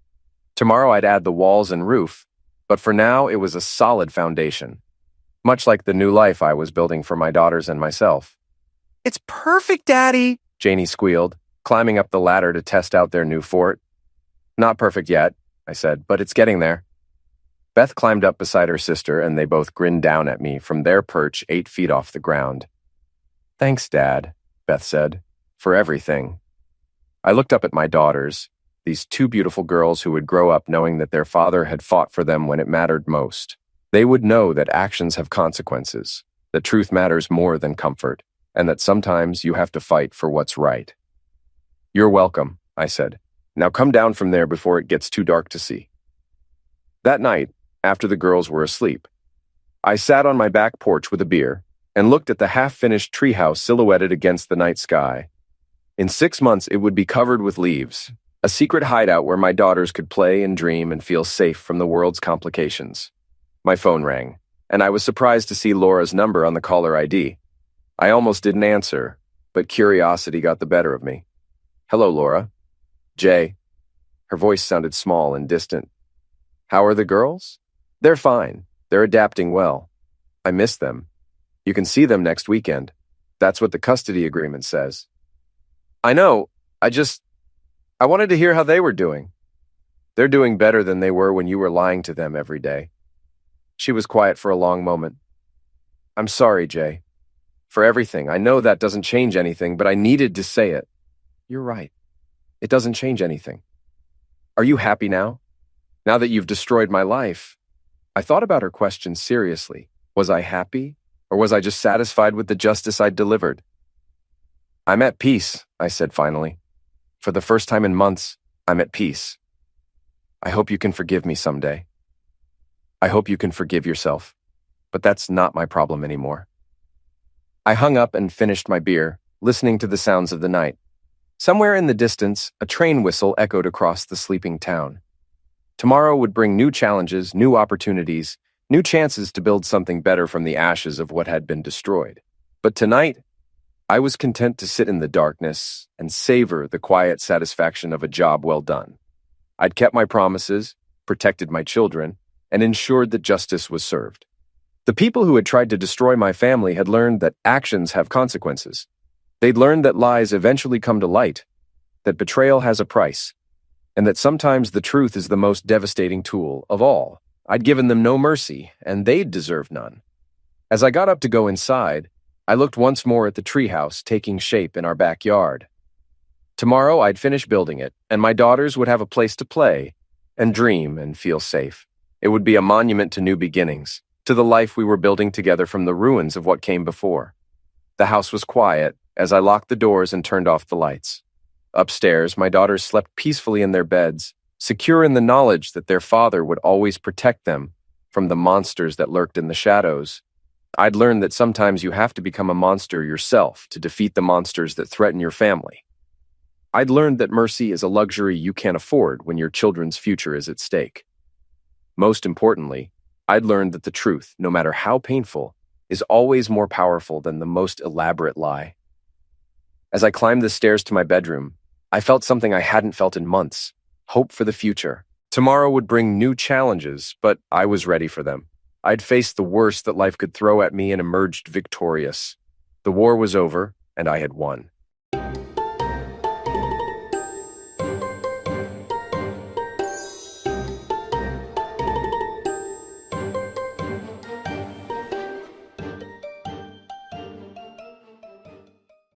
Tomorrow I'd add the walls and roof, but for now it was a solid foundation, much like the new life I was building for my daughters and myself. "It's perfect, Daddy," Janie squealed, climbing up the ladder to test out their new fort. "Not perfect yet," I said, "but it's getting there." Beth climbed up beside her sister, and they both grinned down at me from their perch 8 feet off the ground. "Thanks, Dad," Beth said, "for everything." I looked up at my daughters, these 2 beautiful girls who would grow up knowing that their father had fought for them when it mattered most. They would know that actions have consequences, that truth matters more than comfort, and that sometimes you have to fight for what's right. "You're welcome," I said. "Now come down from there before it gets too dark to see." That night, after the girls were asleep, I sat on my back porch with a beer and looked at the half-finished treehouse silhouetted against the night sky. In 6 months, it would be covered with leaves, a secret hideout where my daughters could play and dream and feel safe from the world's complications. My phone rang, and I was surprised to see Laura's number on the caller ID. I almost didn't answer, but curiosity got the better of me. "Hello, Laura." "Jay." Her voice sounded small and distant. "How are the girls?" "They're fine. They're adapting well. I miss them. You can see them next weekend. That's what the custody agreement says." "I know. I wanted to hear how they were doing." "They're doing better than they were when you were lying to them every day." She was quiet for a long moment. "I'm sorry, Jay. For everything. I know that doesn't change anything, but I needed to say it." "You're right. It doesn't change anything. Are you happy now? Now that you've destroyed my life?" I thought about her question seriously. Was I happy, or was I just satisfied with the justice I'd delivered? "I'm at peace," I said finally. "For the first time in months, I'm at peace. I hope you can forgive me someday. I hope you can forgive yourself, but that's not my problem anymore." I hung up and finished my beer, listening to the sounds of the night. Somewhere in the distance, a train whistle echoed across the sleeping town. Tomorrow would bring new challenges, new opportunities, new chances to build something better from the ashes of what had been destroyed. But tonight, I was content to sit in the darkness and savor the quiet satisfaction of a job well done. I'd kept my promises, protected my children, and ensured that justice was served. The people who had tried to destroy my family had learned that actions have consequences. They'd learned that lies eventually come to light, that betrayal has a price, and that sometimes the truth is the most devastating tool of all. I'd given them no mercy, and they'd deserved none. As I got up to go inside, I looked once more at the treehouse taking shape in our backyard. Tomorrow I'd finish building it, and my daughters would have a place to play and dream and feel safe. It would be a monument to new beginnings, to the life we were building together from the ruins of what came before. The house was quiet as I locked the doors and turned off the lights. Upstairs, my daughters slept peacefully in their beds, secure in the knowledge that their father would always protect them from the monsters that lurked in the shadows. I'd learned that sometimes you have to become a monster yourself to defeat the monsters that threaten your family. I'd learned that mercy is a luxury you can't afford when your children's future is at stake. Most importantly, I'd learned that the truth, no matter how painful, is always more powerful than the most elaborate lie. As I climbed the stairs to my bedroom, I felt something I hadn't felt in months: hope for the future. Tomorrow would bring new challenges, but I was ready for them. I'd faced the worst that life could throw at me and emerged victorious. The war was over, and I had won.